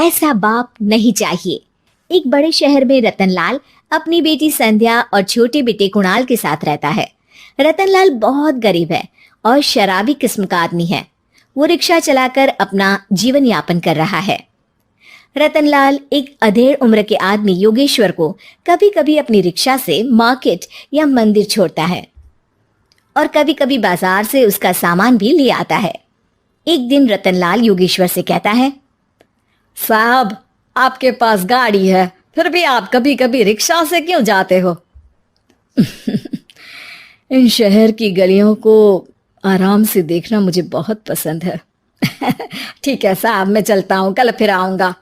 ऐसा बाप नहीं चाहिए। एक बड़े शहर में रतनलाल अपनी बेटी संध्या और छोटे बेटे कुणाल के साथ रहता है। रतनलाल बहुत गरीब है और शराबी किस्म का आदमी है। वो रिक्शा चलाकर अपना जीवन यापन कर रहा है। रतनलाल एक अधेड़ उम्र के आदमी योगेश्वर को कभी कभी अपनी रिक्शा से मार्केट या मंदिर छोड़ता है और कभी कभी बाजार से उसका सामान भी ले आता है। एक दिन रतनलाल योगेश्वर से कहता है, साहब, आपके पास गाड़ी है, फिर भी आप कभी कभी रिक्शा से क्यों जाते हो? इन शहर की गलियों को आराम से देखना मुझे बहुत पसंद है। ठीक है साहब, मैं चलता हूँ, कल फिर आऊँगा।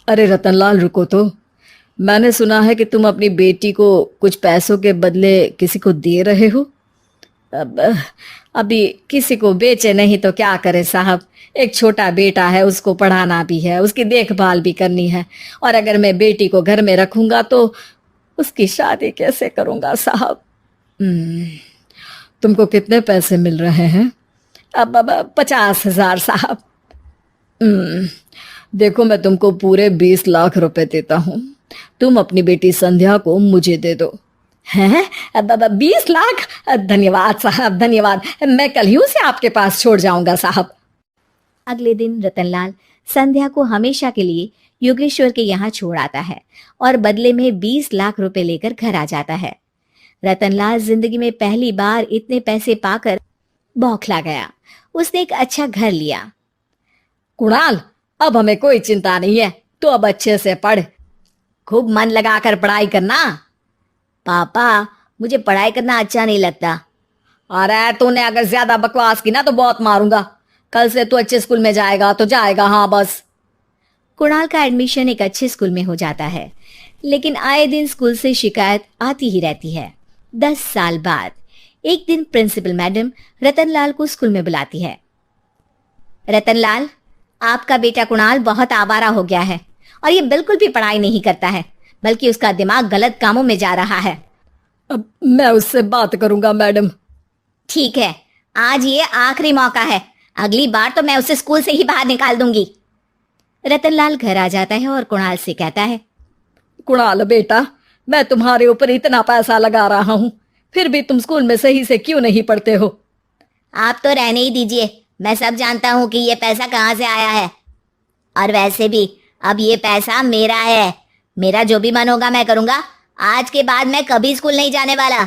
अरे रतनलाल, रुको तो। मैंने सुना है कि तुम अपनी बेटी को कुछ पैसों के बदले किसी को दे रहे हो। अभी किसी को बेचे नहीं तो क्या करे साहब। एक छोटा बेटा है, उसको पढ़ाना भी है, उसकी देखभाल भी करनी है, और अगर मैं बेटी को घर में रखूंगा तो उसकी शादी कैसे करूंगा साहब। तुमको कितने पैसे मिल रहे हैं? अब 50,000 साहब। देखो, मैं तुमको पूरे 20 लाख रुपए देता हूँ। तुम अपनी बेटी संध्या को मुझे दे दो। हैं? 20 लाख? धन्यवाद साहब, धन्यवाद। मैं कल ही उसे आपके पास छोड़ जाऊंगा साहब। अगले दिन रतनलाल संध्या को हमेशा के लिए योगेश्वर के यहाँ छोड़ आता है और बदले में 20 लाख रुपए लेकर घर आ जाता है। रतनलाल जिंदगी में पहली बार इतने पैसे पाकर बौखला गया। उसने एक अच्छा घर लिया। कुणाल, अब हमें कोई चिंता नहीं है, तो अब अच्छे से पढ़, खूब मन लगाकर पढ़ाई करना। पापा, मुझे पढ़ाई करना अच्छा नहीं लगता। अरे तूने अगर ज्यादा बकवास की ना तो बहुत मारूंगा। कल से तू अच्छे स्कूल में जाएगा तो जाएगा, हाँ बस। कुणाल का एडमिशन एक अच्छे स्कूल में हो जाता है, लेकिन आए दिन स्कूल से शिकायत आती ही रहती है। 10 साल बाद एक दिन प्रिंसिपल मैडम रतनलाल को स्कूल में बुलाती है। रतनलाल, आपका बेटा कुणाल बहुत आवारा हो गया है और ये बिल्कुल भी पढ़ाई नहीं करता है, बल्कि उसका दिमाग गलत कामों में जा रहा है। अब मैं उससे बात करूंगा मैडम। ठीक है, आज ये आखिरी मौका है, अगली बार तो मैं उसे स्कूल से ही बाहर निकाल दूंगी। रतनलाल घर आ जाता है और कुणाल से कहता है, कुणाल बेटा, मैं तुम्हारे ऊपर इतना पैसा लगा रहा हूँ, फिर भी तुम स्कूल में सही से क्यों नहीं पढ़ते हो? आप तो रहने ही दीजिए, मैं सब जानता हूँ कि ये पैसा कहाँ से आया है, और वैसे भी अब ये पैसा मेरा है। मेरा जो भी मन होगा मैं करूंगा। आज के बाद मैं कभी स्कूल नहीं जाने वाला।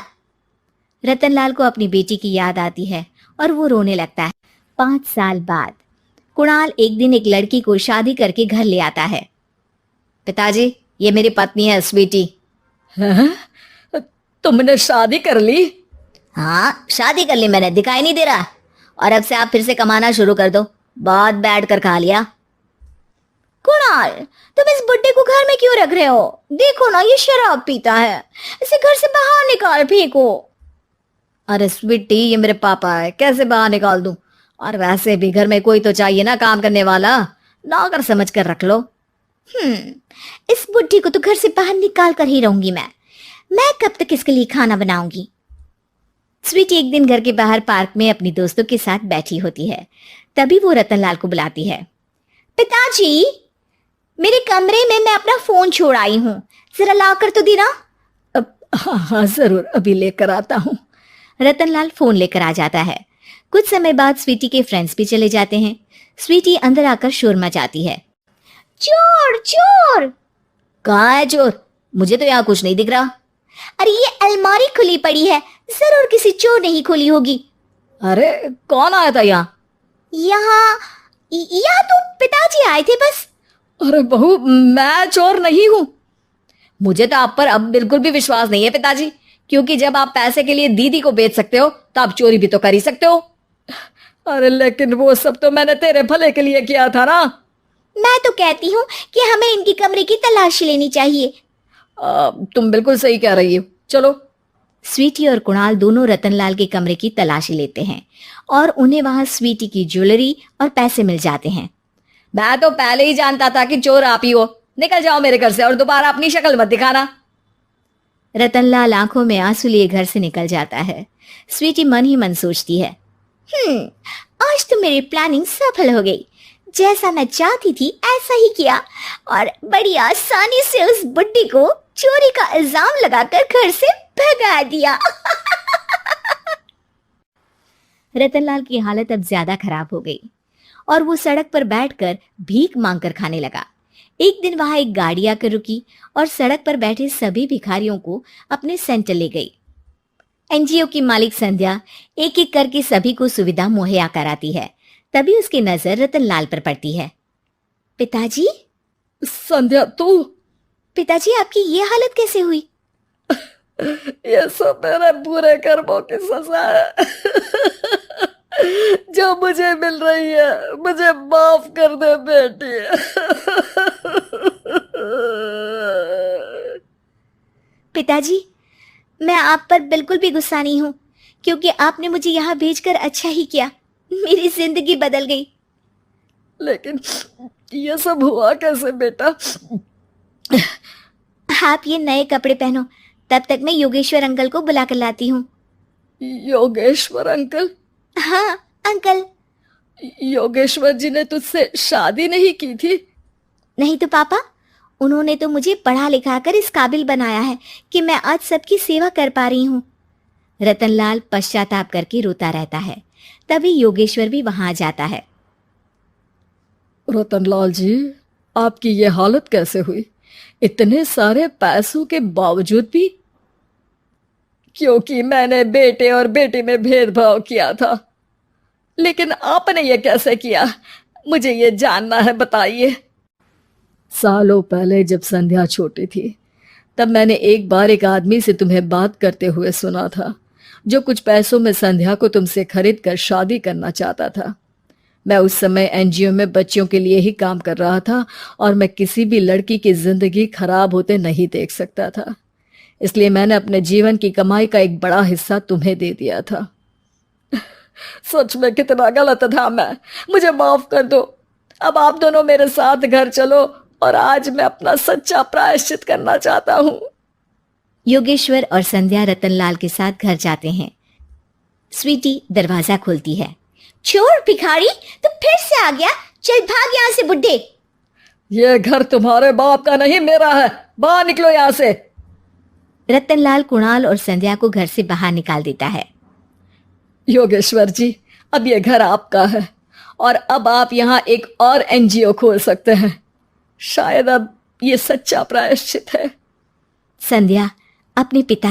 रतनलाल को अपनी बेटी की याद आती है और वो रोने लगता है। 5 साल बाद कुणाल एक दिन एक लड़की को शादी करके घर ले आता है। पिताजी, ये मेरी पत्नी है स्वीटी। तुमने शादी कर ली? हाँ, शादी कर ली मैंने, दिखाई नहीं दे रहा। और अब से आप फिर से कमाना शुरू कर दो, बहुत बैठ कर खा लिया। कुणाल, तुम इस बुड्ढे को घर में क्यों रख रहे हो? देखो ना, ये शराब पीता है, इसे घर से बाहर निकाल फेंको। अरे स्वीटी, ये मेरे पापा है, कैसे बाहर निकाल दूं? और वैसे भी घर में कोई तो चाहिए ना काम करने वाला, नौकर समझ कर रख लो। इस बुड्ढी को तो घर से बाहर निकाल कर ही रहूंगी मैं कब तक इसके लिए खाना बनाऊंगी। स्वीटी एक दिन घर के बाहर पार्क में अपनी दोस्तों के साथ बैठी होती है। तभी वो रतनलाल को बुलाती है। पिताजी, मेरे कमरे में मैं अपना फोन छोड़ आई हूँ, जरा लाकर तो देना। हाँ जरूर, अभी लेकर आता हूँ। रतनलाल फोन लेकर आ जाता है। कुछ समय बाद स्वीटी के फ्रेंड्स भी चले जाते हैं। स्वीटी अंदर आकर शोर मचाती है। चोर चोर! कहाँ है चोर? मुझे तो यहाँ कुछ नहीं दिख रहा। अरे ये अलमारी खुली पड़ी है, जरूर किसी चोर ने ही खोली होगी। अरे कौन आया था यहाँ? यहाँ तो पिताजी आए थे बस। अरे बहू, मैं चोर नहीं हूँ। मुझे तो आप पर अब बिल्कुल भी विश्वास नहीं है पिताजी, क्योंकि जब आप पैसे के लिए दीदी को बेच सकते हो तो आप चोरी भी तो कर ही सकते हो। अरे लेकिन वो सब तो मैंने तेरे भले के लिए किया था ना। मैं तो कहती हूँ कि हमें इनकी कमरे की तलाशी लेनी चाहिए। तुम बिल्कुल सही कह रही हो, चलो। स्वीटी और कुणाल दोनों रतनलाल के कमरे की तलाशी लेते हैं और उन्हें वहां स्वीटी की ज्वेलरी और पैसे मिल जाते हैं। मैं तो पहले ही जानता था कि चोर आप ही हो। निकल जाओ मेरे घर से और दोबारा अपनी शक्ल मत दिखाना। रतनलाल आंखों में आंसू लिए घर से निकल जाता है। स्वीटी मन ही मन सोचती है, आज तो मेरी प्लानिंग सफल हो गई। जैसा मैं चाहती थी ऐसा ही किया और बड़ी आसानी से उस बुड्ढी को चोरी का इल्जाम लगाकर घर से भगा दिया। रतनलाल की हालत अब ज्यादा खराब हो गई और वो सड़क पर बैठकर भीख मांगकर खाने लगा। एक दिन वहां एक गाड़ी आकर रुकी और सड़क पर बैठे सभी भिखारियों को अपने सेंटर ले गई। एनजीओ की मालिक संध्या एक एक करके सभी को सुविधा मुहैया कराती है। तभी उसकी नजर रतनलाल पर पड़ती है। पिताजी, संध्या तू? पिताजी आपकी ये हालत कैसे हुई? ये सब मेरे बुरे कर्मों की सजा है जो मुझे मिल रही है। मुझे माफ कर दे बेटी। पिताजी, मैं आप पर बिल्कुल भी गुस्सा नहीं हूं, क्योंकि आपने मुझे यहाँ भेजकर अच्छा ही किया। मेरी जिंदगी बदल गई। लेकिन ये सब हुआ कैसे बेटा? आप ये नए कपड़े पहनो, तब तक मैं योगेश्वर अंकल को बुला कर लाती हूँ। योगेश्वर अंकल? हाँ अंकल। योगेश्वर जी ने तुझसे शादी नहीं की थी? नहीं तो पापा, उन्होंने तो मुझे पढ़ा लिखा कर इस काबिल बनाया है कि मैं आज सबकी सेवा कर पा रही हूँ। रतनलाल पश्चाताप करके रोता रहता है। तभी योगेश्वर भी वहां आ जाता है। रतनलाल जी, आपकी ये हालत कैसे हुई इतने सारे पैसों के बावजूद भी? क्योंकि मैंने बेटे और बेटी में भेदभाव किया था। लेकिन आपने ये कैसे किया, मुझे ये जानना है, बताइए। सालों पहले जब संध्या छोटी थी तब मैंने एक बार एक आदमी से तुम्हें बात करते हुए सुना था, जो कुछ पैसों में संध्या को तुमसे खरीद कर शादी करना चाहता था। मैं उस समय एनजीओ में बच्चों के लिए ही काम कर रहा था और मैं किसी भी लड़की की जिंदगी खराब होते नहीं देख सकता था। इसलिए मैंने अपने जीवन की कमाई का एक बड़ा हिस्सा तुम्हें दे दिया था। सच में कितना गलत था मैं, मुझे माफ कर दो। अब आप दोनों मेरे साथ घर चलो और आज मैं अपना सच्चा प्रायश्चित करना चाहता हूँ। योगेश्वर और संध्या रतनलाल के साथ घर जाते हैं। स्वीटी दरवाजा खोलती है। चोर भिखारी, तो फिर से आ गया? चल भाग यहाँ से बुड्ढे। ये घर तुम्हारे बाप का नहीं, मेरा है। बाहर निकलो यहाँ से। रतनलाल कुणाल और संध्या को घर से बाहर निकाल देता है। योगेश्वर जी, अब ये घर आपका है और अब आप यहाँ एक और एनजीओ खोल सकते हैं। शायद अब ये सच्चा प्रायश्चित है। संध्या अपने पिता